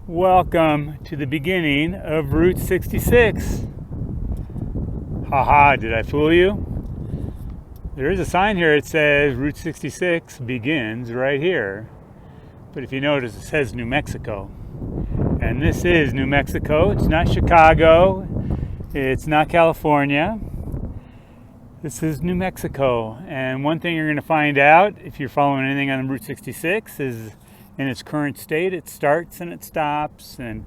Welcome to the beginning of Route 66. Haha, did I fool you? There is a sign here that says Route 66 begins right here. But if you notice, it says New Mexico. And this is New Mexico. It's not Chicago. It's not California. This is New Mexico. And one thing you're going to find out if you're following anything on Route 66 is in its current state, it starts and it stops, and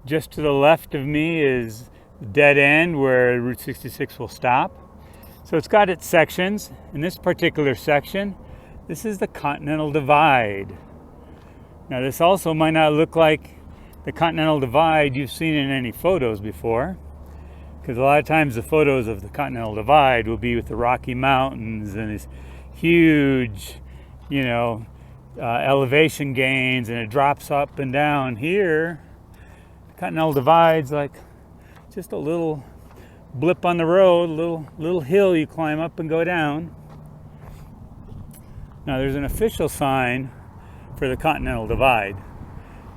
just to the left of me is the dead end where Route 66 will stop. So it's got its sections. In this particular section, this is the Continental Divide. Now this also might not look like the Continental Divide you've seen in any photos before, because a lot of times the photos of the Continental Divide will be with the Rocky Mountains and this huge, elevation gains, and it drops up and down. Here, the Continental Divide's like just a little blip on the road, little hill you climb up and go down. Now there's an official sign for the Continental Divide,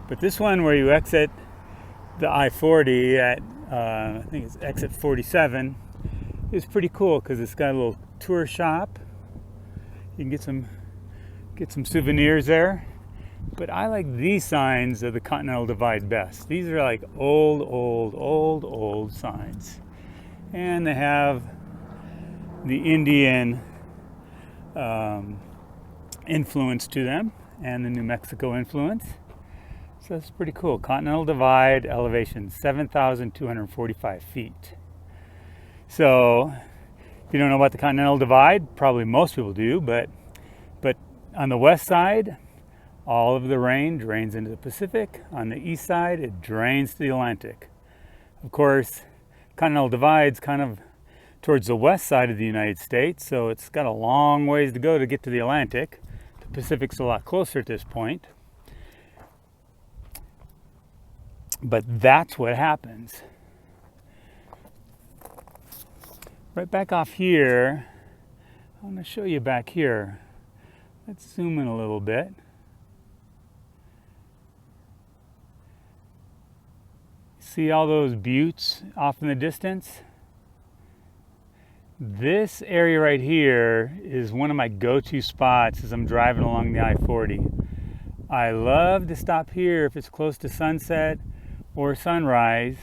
but this one where you exit the I-40 at I think it's exit 47 is pretty cool because it's got a little tour shop. You can get some souvenirs there, but I like these signs of the Continental Divide best. These are like old signs, and they have the Indian influence to them and the New Mexico influence. So that's pretty cool. Continental Divide, elevation 7,245 feet. So if you don't know about the Continental Divide, probably most people do, but on the west side, all of the rain drains into the Pacific. On the east side, it drains to the Atlantic. Of course, Continental Divide's kind of towards the west side of the United States, so it's got a long ways to go to get to the Atlantic. The Pacific's a lot closer at this point. But that's what happens. Right back off here, I'm going to show you back here. Let's zoom in a little bit. See all those buttes off in the distance? This area right here is one of my go-to spots as I'm driving along the I-40. I love to stop here if it's close to sunset or sunrise,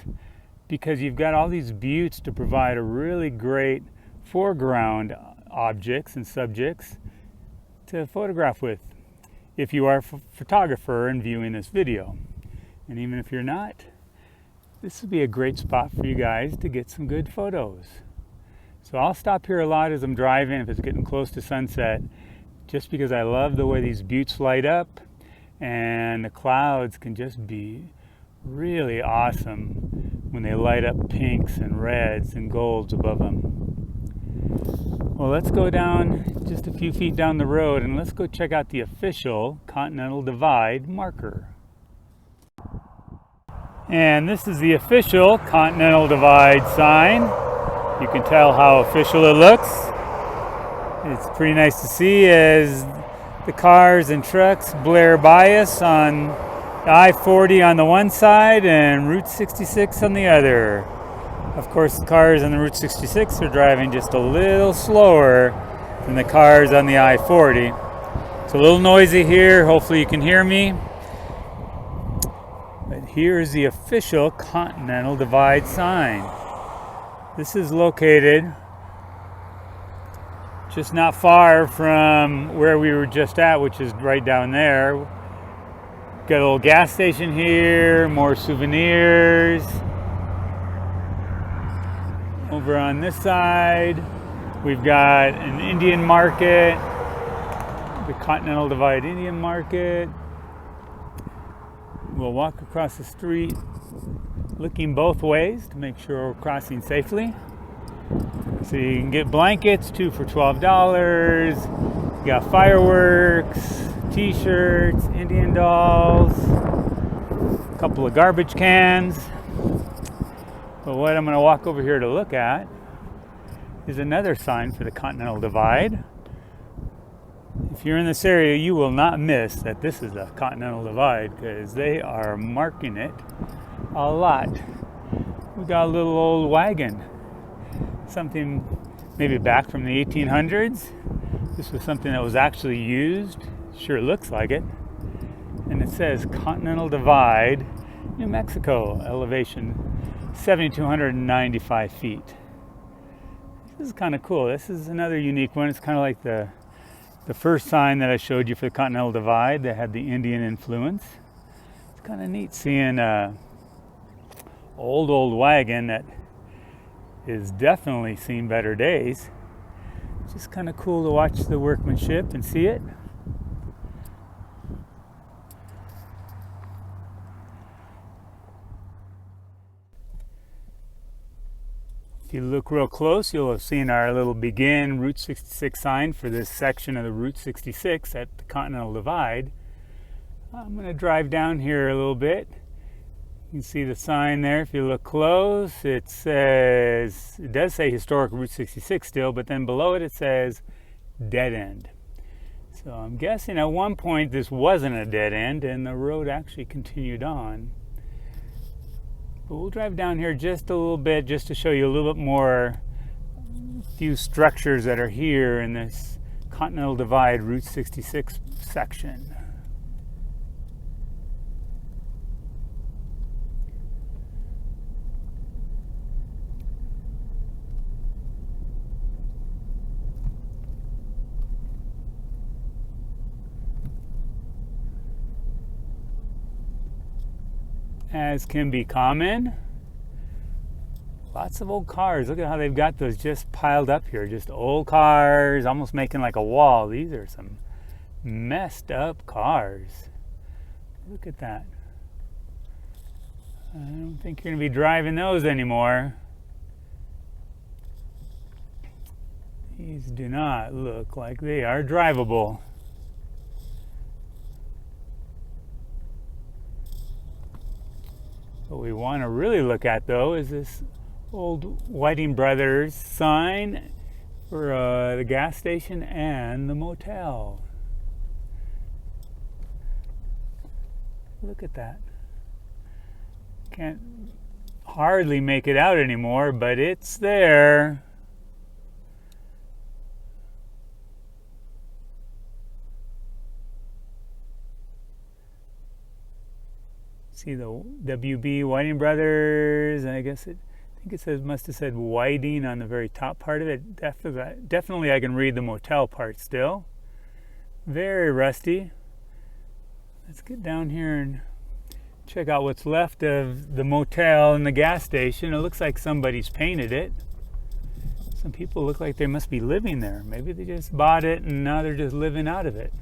because you've got all these buttes to provide a really great foreground objects and subjects to photograph with if you are a photographer and viewing this video. And even if you're not, this would be a great spot for you guys to get some good photos. So I'll stop here a lot as I'm driving if it's getting close to sunset, just because I love the way these buttes light up, and the clouds can just be really awesome when they light up pinks and reds and golds above them. Well, let's go down just a few feet down the road and let's go check out the official Continental Divide marker. And this is the official Continental Divide sign. You can tell how official it looks. It's pretty nice to see as the cars and trucks blare by us on I-40 on the one side and Route 66 on the other. Of course, the cars on the Route 66 are driving just a little slower than the cars on the I-40. It's a little noisy here. Hopefully you can hear me. But here's the official Continental Divide sign. This is located just not far from where we were just at, which is right down there. Got a little gas station here, more souvenirs. Over on this side, we've got an Indian market, the Continental Divide Indian market. We'll walk across the street looking both ways to make sure we're crossing safely. So you can get blankets, 2 for $12. You got fireworks, t-shirts, Indian dolls, a couple of garbage cans. But what I'm going to walk over here to look at is another sign for the Continental Divide. If you're in this area, you will not miss that this is the Continental Divide, because they are marking it a lot. We got a little old wagon, something maybe back from the 1800s. This was something that was actually used. Sure looks like it. And it says Continental Divide, New Mexico, elevation 7,295 feet. This is kind of cool. This is another unique one. It's kind of like the first sign that I showed you for the Continental Divide that had the Indian influence. It's kind of neat seeing an old wagon that is definitely seen better days. It's just kind of cool to watch the workmanship and see it. If you look real close, you'll have seen our little begin Route 66 sign for this section of the Route 66 at the Continental Divide. I'm going to drive down here a little bit. You can see the sign there. If you look close, it does say historic Route 66 still, but then below it says dead end. So I'm guessing at one point this wasn't a dead end and the road actually continued on. But we'll drive down here just a little bit just to show you a little bit more, few structures that are here in this Continental Divide Route 66 section. As can be common, lots of old cars. Look at how they've got those just piled up here. Just old cars, almost making like a wall. These are some messed up cars. Look at that. I don't think you're going to be driving those anymore. These do not look like they are drivable. What we want to really look at, though, is this old Whiting Brothers sign for the gas station and the motel. Look at that. Can't hardly make it out anymore, but it's there. See the WB Whiting Brothers, and I think it must have said Whiting on the very top part of it. Definitely I can read the motel part still. Very rusty. Let's get down here and check out what's left of the motel and the gas station. It looks like somebody's painted it. Some people look like they must be living there. Maybe they just bought it and now they're just living out of it.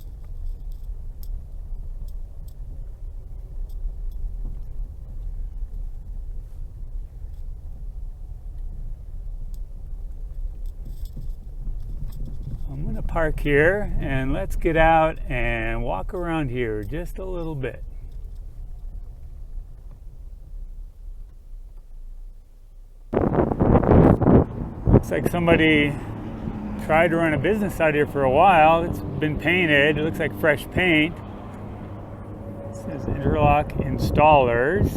I'm going to park here and let's get out and walk around here just a little bit. Looks like somebody tried to run a business out here for a while. It's been painted. It looks like fresh paint. It says Interlock Installers.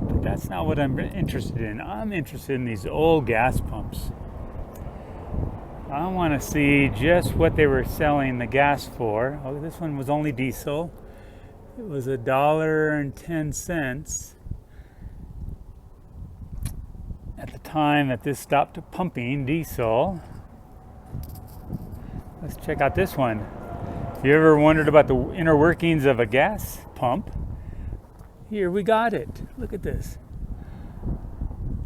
But that's not what I'm interested in. I'm interested in these old gas pumps. I want to see just what they were selling the gas for. Oh, this one was only diesel. It was $1.10 at the time that this stopped pumping diesel. Let's check out this one. If you ever wondered about the inner workings of a gas pump, here we got it. Look at this.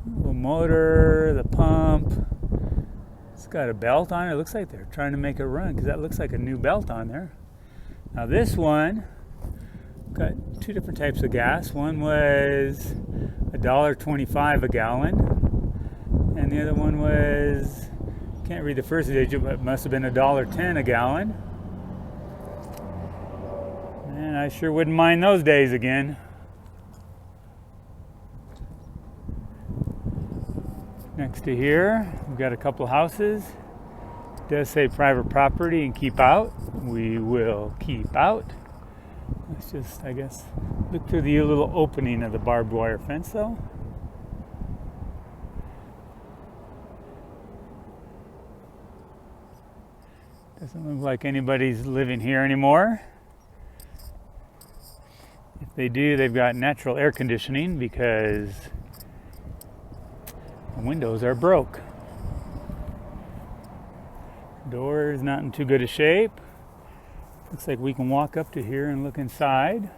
The motor, the pump. It's got a belt on it. It looks like they're trying to make it run because that looks like a new belt on there. Now this one got two different types of gas. One was $1.25 a gallon, and the other one was, can't read the first digit, but it must have been $1.10 a gallon. And I sure wouldn't mind those days again. Next to here, we've got a couple houses. It does say private property and keep out. We will keep out. Let's just, I guess, look through the little opening of the barbed wire fence though. Doesn't look like anybody's living here anymore. If they do, they've got natural air conditioning because the windows are broke. Door is not in too good a shape. Looks like we can walk up to here and look inside.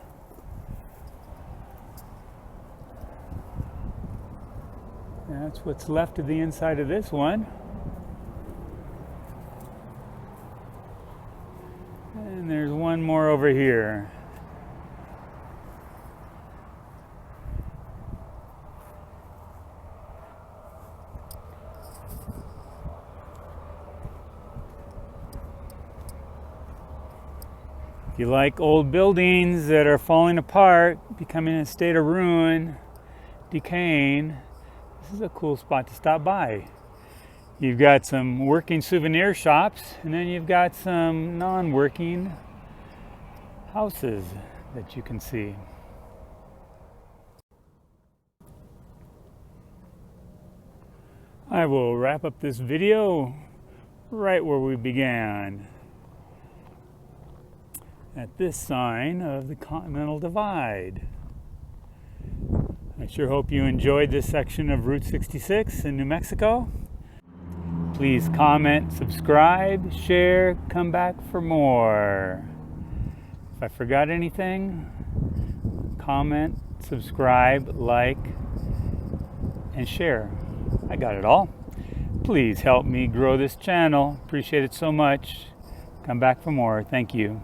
That's what's left of the inside of this one. And there's one more over here. If you like old buildings that are falling apart, becoming a state of ruin, decaying, this is a cool spot to stop by. You've got some working souvenir shops, and then you've got some non-working houses that you can see. I will wrap up this video right where we began, at this sign of the Continental Divide. I sure hope you enjoyed this section of Route 66 in New Mexico. Please comment, subscribe, share, come back for more. If I forgot anything, comment, subscribe, like, and share. I got it all. Please help me grow this channel. Appreciate it so much. Come back for more. Thank you.